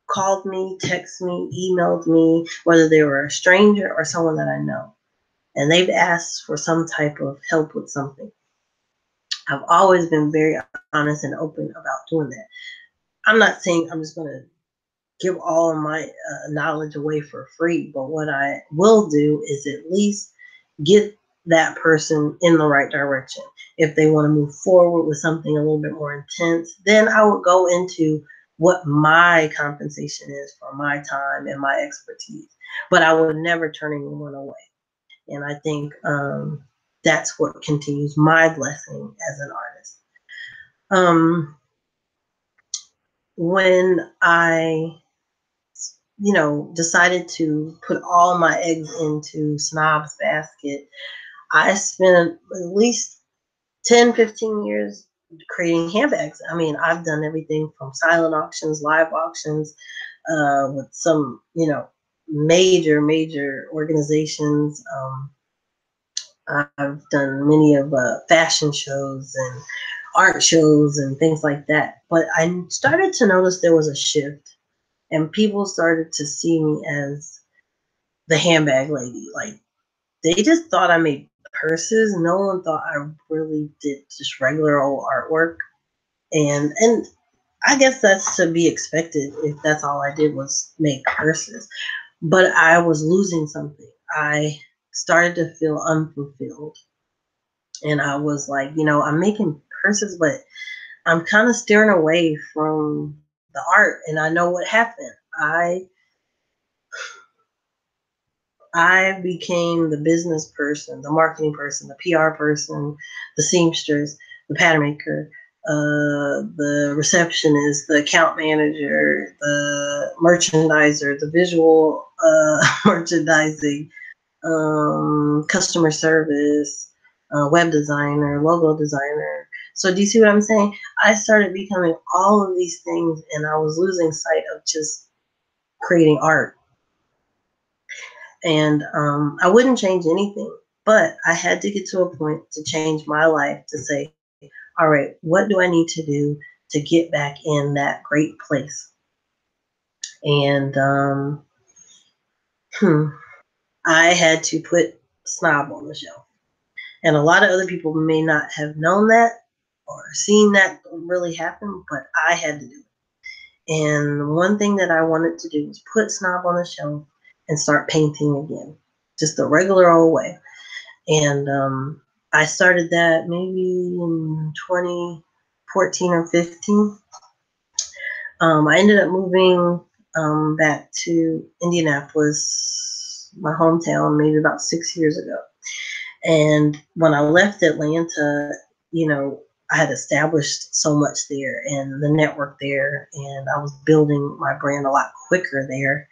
called me, texted me, emailed me, whether they were a stranger or someone that I know, and they've asked for some type of help with something, I've always been very honest and open about doing that. I'm not saying I'm just going to give all of my knowledge away for free, but what I will do is at least get that person in the right direction. If they want to move forward with something a little bit more intense, then I would go into what my compensation is for my time and my expertise. But I would never turn anyone away. And I think that's what continues my blessing as an artist. When I, decided to put all my eggs into Snob's basket, I spent at least 10, 15 years creating handbags. I mean, I've done everything from silent auctions, live auctions, with some, major organizations. I've done many of fashion shows and art shows and things like that. But I started to notice there was a shift, and people started to see me as the handbag lady. Like, they just thought I made purses. No one thought I really did just regular old artwork. And I guess that's to be expected if that's all I did was make purses. But I was losing something. I started to feel unfulfilled. And I was like, I'm making purses, but I'm kind of steering away from the art. And I know what happened. I became the business person, the marketing person, the PR person, the seamstress, the pattern maker, the receptionist, the account manager, the merchandiser, the visual merchandising, customer service, web designer, logo designer. So do you see what I'm saying? I started becoming all of these things, and I was losing sight of just creating art. And I wouldn't change anything, but I had to get to a point to change my life to say, all right, what do I need to do to get back in that great place? And I had to put Snob on the shelf. And a lot of other people may not have known that or seen that really happen, but I had to do it. And one thing that I wanted to do was put Snob on the shelf and start painting again, just the regular old way. And I started that maybe in 2014 or 15. I ended up moving back to Indianapolis, my hometown, maybe about 6 years ago. And when I left Atlanta, I had established so much there and the network there, and I was building my brand a lot quicker there.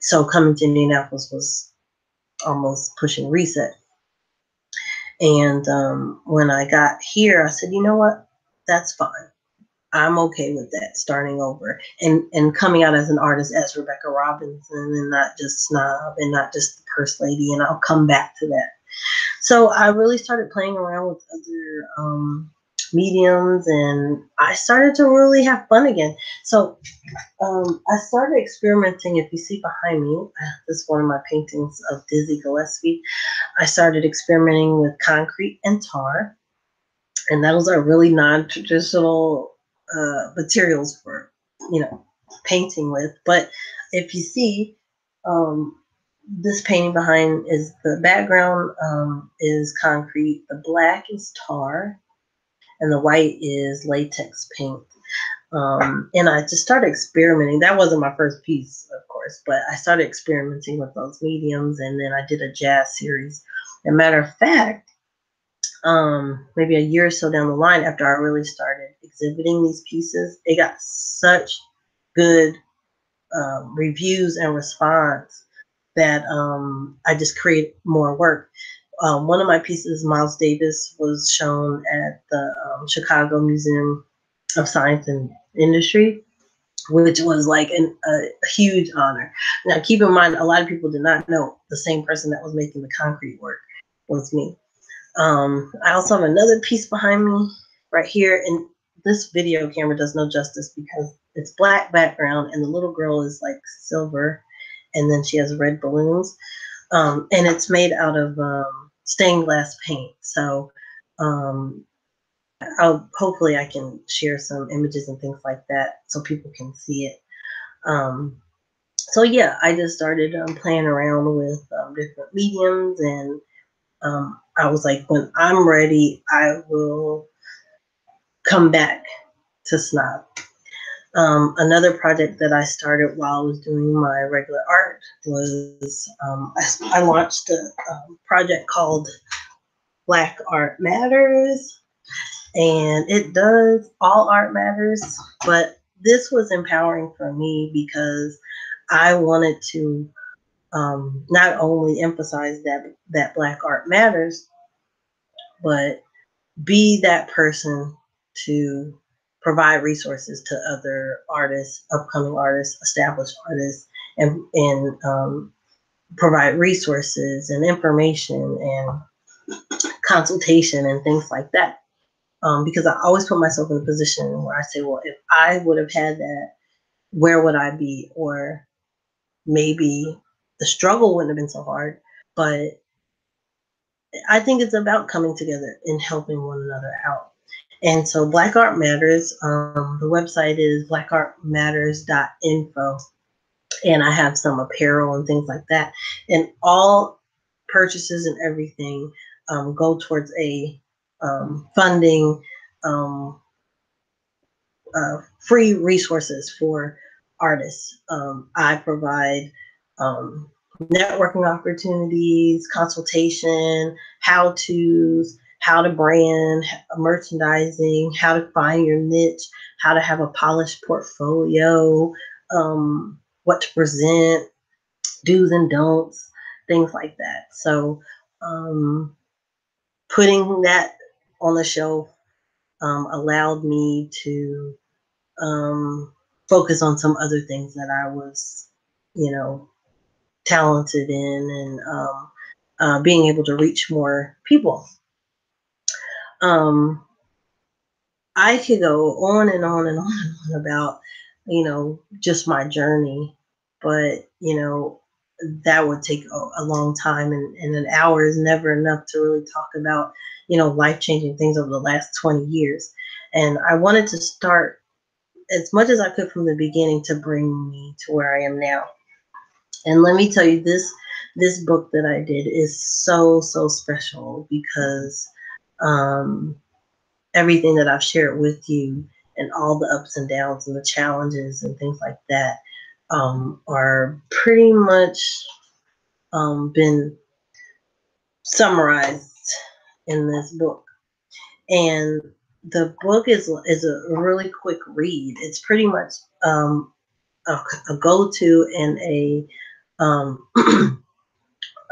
So coming to Indianapolis was almost pushing reset. And when I got here, I said, you know what? That's fine. I'm okay with that, starting over and coming out as an artist as Rebecca Robinson and not just Snob and not just the purse lady. And I'll come back to that. So I really started playing around with other mediums, and I started to really have fun again. So I started experimenting. If you see behind me, this is one of my paintings of Dizzy Gillespie. I started experimenting with concrete and tar, and those are really non-traditional materials for painting with. But if you see, um, this painting behind is the background is concrete, the black is tar, and the white is latex paint. And I just started experimenting. That wasn't my first piece, of course, but I started experimenting with those mediums, and then I did a jazz series. As a matter of fact, maybe a year or so down the line, after I really started exhibiting these pieces, it got such good reviews and response that I just created more work. One of my pieces, Miles Davis, was shown at the Chicago Museum of Science and Industry, which was like a huge honor. Now, keep in mind, a lot of people did not know the same person that was making the concrete work was me. I also have another piece behind me right here, and this video camera does no justice because it's black background and the little girl is like silver, and then she has red balloons, and it's made out of stained glass paint. So hopefully I can share some images and things like that so people can see it. So yeah, I just started playing around with different mediums, and I was like, when I'm ready, I will come back to Snob. Another project that I started while I was doing my regular art was I launched a project called Black Art Matters, and it does all art matters, but this was empowering for me because I wanted to not only emphasize that Black art matters, but be that person to provide resources to other artists, upcoming artists, established artists, and provide resources and information and consultation and things like that. Because I always put myself in a position where I say, well, if I would have had that, where would I be? Or maybe the struggle wouldn't have been so hard. But I think it's about coming together and helping one another out. And so Black Art Matters, the website is blackartmatters.info. And I have some apparel and things like that. And all purchases and everything go towards a funding free resources for artists. I provide networking opportunities, consultation, how to's, how to brand, merchandising, how to find your niche, how to have a polished portfolio, what to present, do's and don'ts, things like that. So, putting that on the shelf allowed me to focus on some other things that I was, you know, talented in, and being able to reach more people. Um, I could go on and on and on and on about, just my journey, but, that would take a long time, and an hour is never enough to really talk about, life changing things over the last 20 years. And I wanted to start as much as I could from the beginning to bring me to where I am now. And let me tell you, this book that I did is so special because um, everything that I've shared with you and all the ups and downs and the challenges and things like that are pretty much been summarized in this book. And the book is a really quick read. It's pretty much a go-to and um,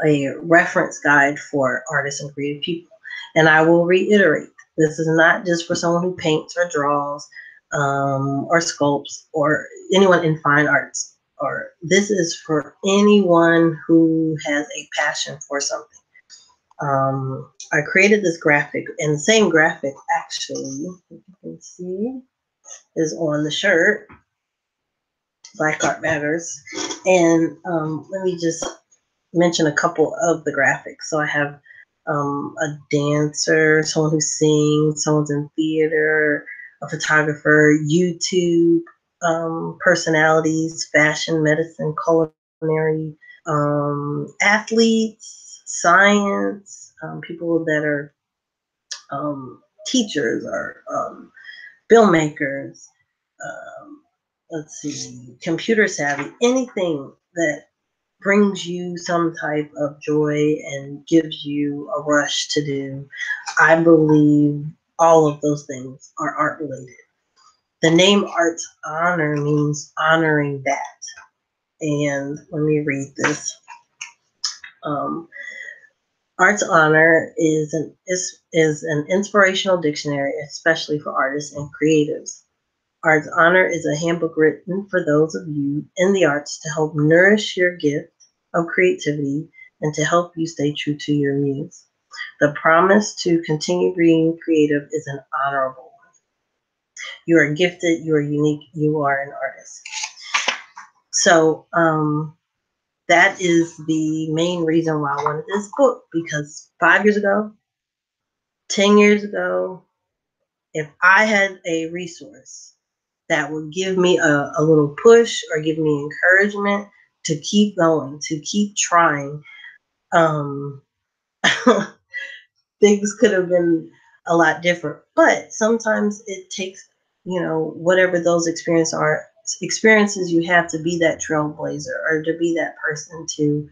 a reference guide for artists and creative people. And I will reiterate, this is not just for someone who paints or draws or sculpts or anyone in fine arts. Or this is for anyone who has a passion for something. I created this graphic, and the same graphic actually, if you can see, is on the shirt. Black Art Matters. And let me just mention a couple of the graphics. So I have a dancer, someone who sings, someone's in theater, a photographer, YouTube personalities, fashion, medicine, culinary, athletes, science, people that are teachers or filmmakers, let's see, computer savvy, anything that brings you some type of joy and gives you a rush to do. I believe all of those things are art related. The name Art's Honor means honoring that. And let me read this. Art's Honor is an inspirational dictionary, especially for artists and creatives. Art's Honor is a handbook written for those of you in the arts to help nourish your gift of creativity and to help you stay true to your muse. The promise to continue being creative is an honorable one. You are gifted, you are unique, you are an artist. So that is the main reason why I wanted this book, because 5 years ago, 10 years ago, if I had a resource that would give me a little push or give me encouragement to keep going, to keep trying, um, things could have been a lot different. But sometimes it takes, whatever those experiences you have to be that trailblazer or to be that person to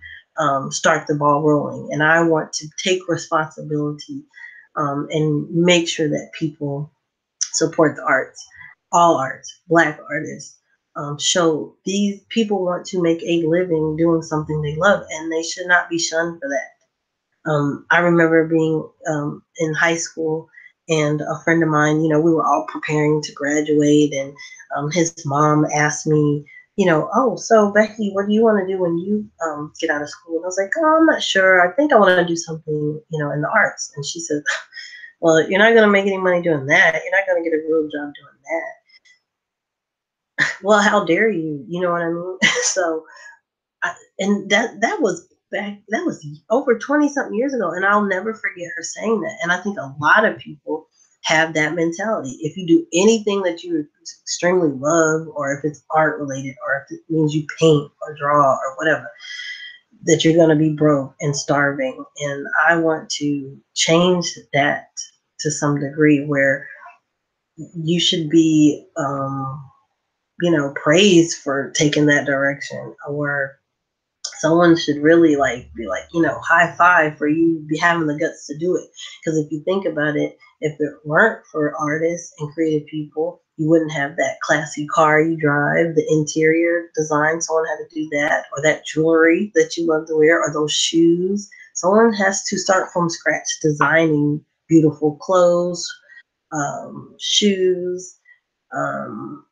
start the ball rolling. And I want to take responsibility and make sure that people support the arts, all arts, Black artists. Show these people want to make a living doing something they love, and they should not be shunned for that. I remember being in high school, and a friend of mine, we were all preparing to graduate, and his mom asked me, oh, so Becky, what do you want to do when you get out of school? And I was like, oh, I'm not sure. I think I want to do something, in the arts. And she said, well, you're not going to make any money doing that. You're not going to get a real job doing that. Well, how dare you? You know what I mean? So and that was back, that was over 20 something years ago, and I'll never forget her saying that. And I think a lot of people have that mentality. If you do anything that you extremely love, or if it's art related, or if it means you paint or draw or whatever, that you're going to be broke and starving. And I want to change that to some degree, where you should be praised for taking that direction, or someone should really be like, high five for you be having the guts to do it. Because if you think about it, if it weren't for artists and creative people, you wouldn't have that classy car you drive, the interior design, someone had to do that, or that jewelry that you love to wear, or those shoes. Someone has to start from scratch designing beautiful clothes, shoes. Um,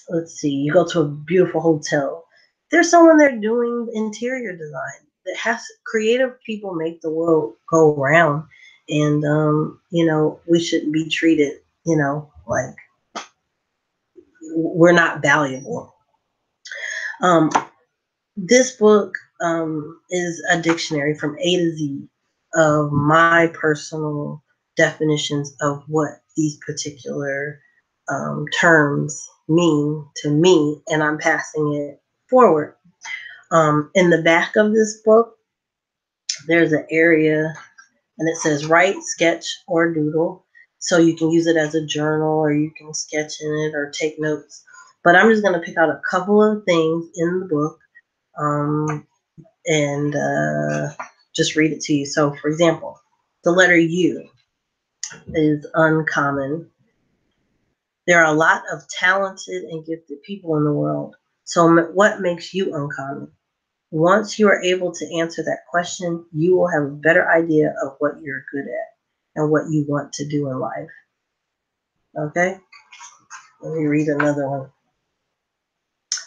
let's see, you go to a beautiful hotel. There's someone there doing interior design. That has creative people make the world go round, and we shouldn't be treated, like we're not valuable. Um, this book is a dictionary from A to Z of my personal definitions of what these particular terms mean to me, and I'm passing it forward. In the back of this book, there's an area, and it says write, sketch, or doodle. So you can use it as a journal, or you can sketch in it or take notes. But I'm just going to pick out a couple of things in the book and just read it to you. So, for example, the letter U is uncommon. There are a lot of talented and gifted people in the world. So, what makes you uncommon? Once you are able to answer that question, you will have a better idea of what you're good at and what you want to do in life. Okay? Let me read another one.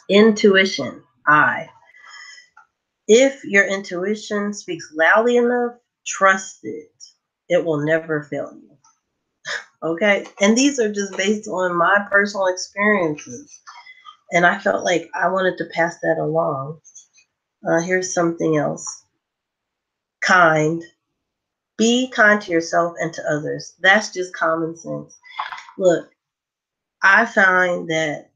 Intuition, I. If your intuition speaks loudly enough, trust it. It will never fail you. Okay? And these are just based on my personal experiences. And I felt like I wanted to pass that along. Here's something else. Kind. Be kind to yourself and to others. That's just common sense. Look, I find that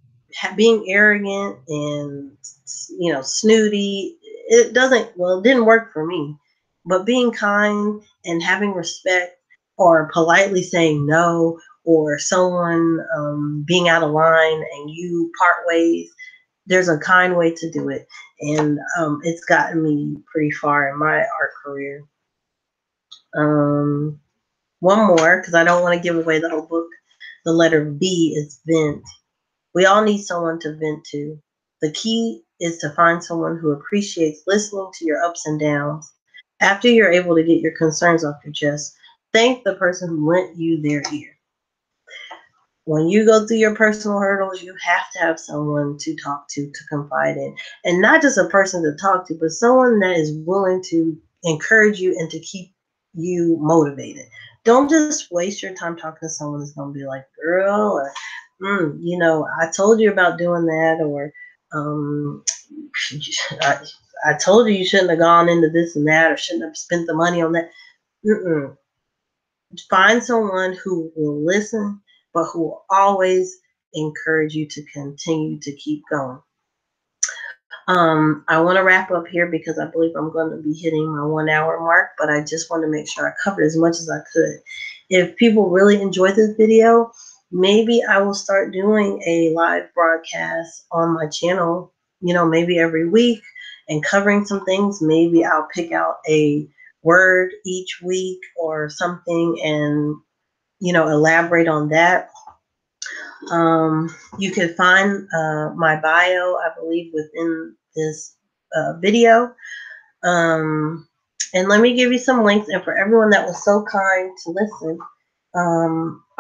being arrogant and snooty, it didn't work for me. But being kind and having respect, or politely saying no, or someone being out of line and you part ways, there's a kind way to do it, and it's gotten me pretty far in my art career. One more, because I don't want to give away the whole book. The letter V is vent. We all need someone to vent to. The key is to find someone who appreciates listening to your ups and downs. After you're able to get your concerns off your chest, thank the person who lent you their ear. When you go through your personal hurdles, you have to have someone to talk to confide in. And not just a person to talk to, but someone that is willing to encourage you and to keep you motivated. Don't just waste your time talking to someone that's going to be like, girl, or, I told you about doing that, or I told you shouldn't have gone into this and that, or shouldn't have spent the money on that. Mm-mm. Find someone who will listen, but who will always encourage you to continue to keep going. I want to wrap up here because I believe I'm going to be hitting my 1 hour mark, but I just want to make sure I covered as much as I could. If people really enjoyed this video, maybe I will start doing a live broadcast on my channel, maybe every week and covering some things. Maybe I'll pick out a word each week or something and, elaborate on that. You can find my bio, I believe, within this video. And let me give you some links. And for everyone that was so kind to listen,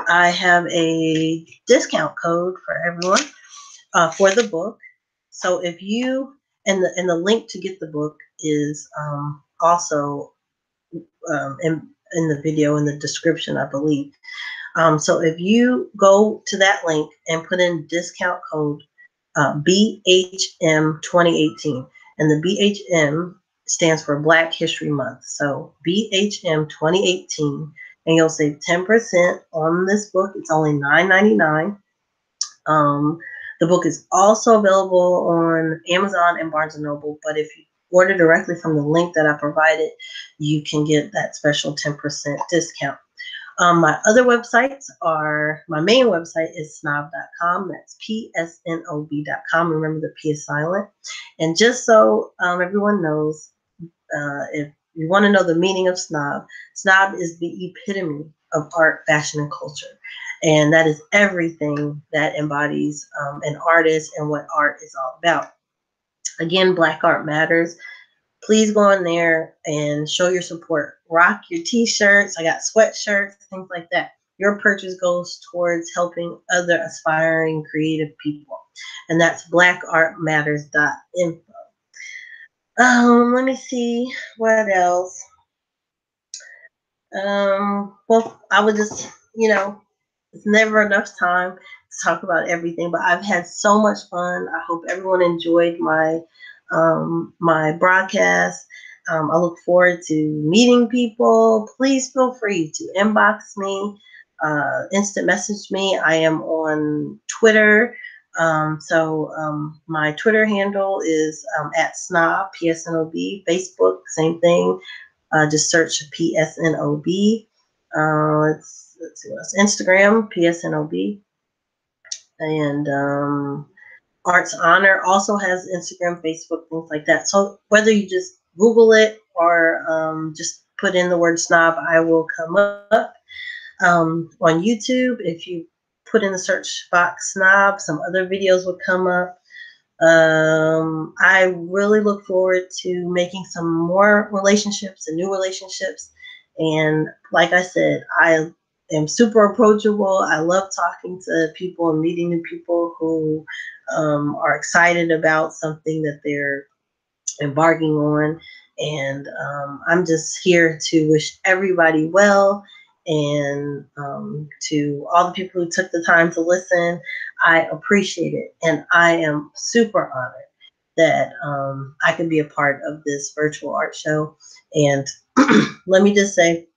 I have a discount code for everyone for the book. So if you and the link to get the book is also in the video in the description, I believe. So if you go to that link and put in discount code BHM 2018, and the BHM stands for Black History Month. So BHM 2018, and you'll save 10% on this book. It's only $9.99. The book is also available on Amazon and Barnes & Noble, but if you order directly from the link that I provided, you can get that special 10% discount. My other websites are, my main website is snob.com. That's PSNOB.com. Remember the P is silent. And just so everyone knows, if you want to know the meaning of snob, snob is the epitome of art, fashion, and culture. And that is everything that embodies an artist and what art is all about. Again, Black Art Matters. Please go in there and show your support. Rock your t-shirts. I got sweatshirts, things like that. Your purchase goes towards helping other aspiring creative people. And that's blackartmatters.info. Let me see what else. Well, I would just, it's never enough time to talk about everything, but I've had so much fun. I hope everyone enjoyed my broadcast. I look forward to meeting people. Please feel free to inbox me, instant message me. I am on Twitter. My Twitter handle is at snob, PSNOB. Facebook, same thing. Just search PSNOB. Let's see what else. Instagram, PSNOB. And Arts Honor also has Instagram, Facebook, things like that. So whether you just Google it or just put in the word snob, I will come up. On YouTube, if you put in the search box snob, some other videos will come up. I really look forward to making some more relationships and new relationships. And like I said, I am super approachable. I love talking to people and meeting new people who are excited about something that they're embarking on. And I'm just here to wish everybody well. And to all the people who took the time to listen, I appreciate it. And I am super honored that I could be a part of this virtual art show. And let me just say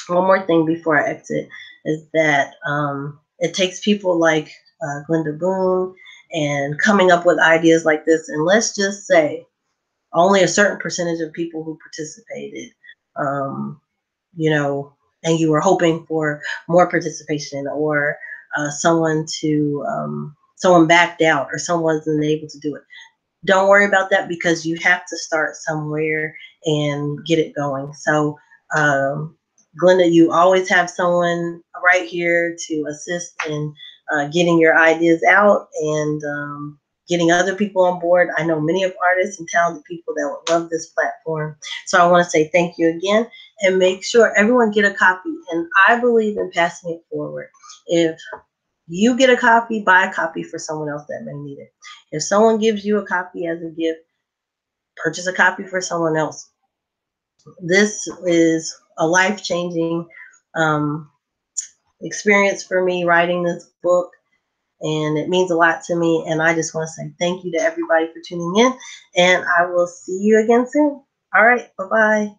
one more thing before I exit is that it takes people like Glenda Boone and coming up with ideas like this. And let's just say only a certain percentage of people who participated, and you were hoping for more participation or someone backed out or someone wasn't able to do it. Don't worry about that because you have to start somewhere and get it going. So, Glenda, you always have someone right here to assist in getting your ideas out and getting other people on board. I know many of artists and talented people that would love this platform. So I want to say thank you again and make sure everyone get a copy. And I believe in passing it forward. If you get a copy, buy a copy for someone else that may need it. If someone gives you a copy as a gift, purchase a copy for someone else. This is a life-changing experience for me writing this book, and it means a lot to me. And I just want to say thank you to everybody for tuning in, and I will see you again soon. All right, bye-bye.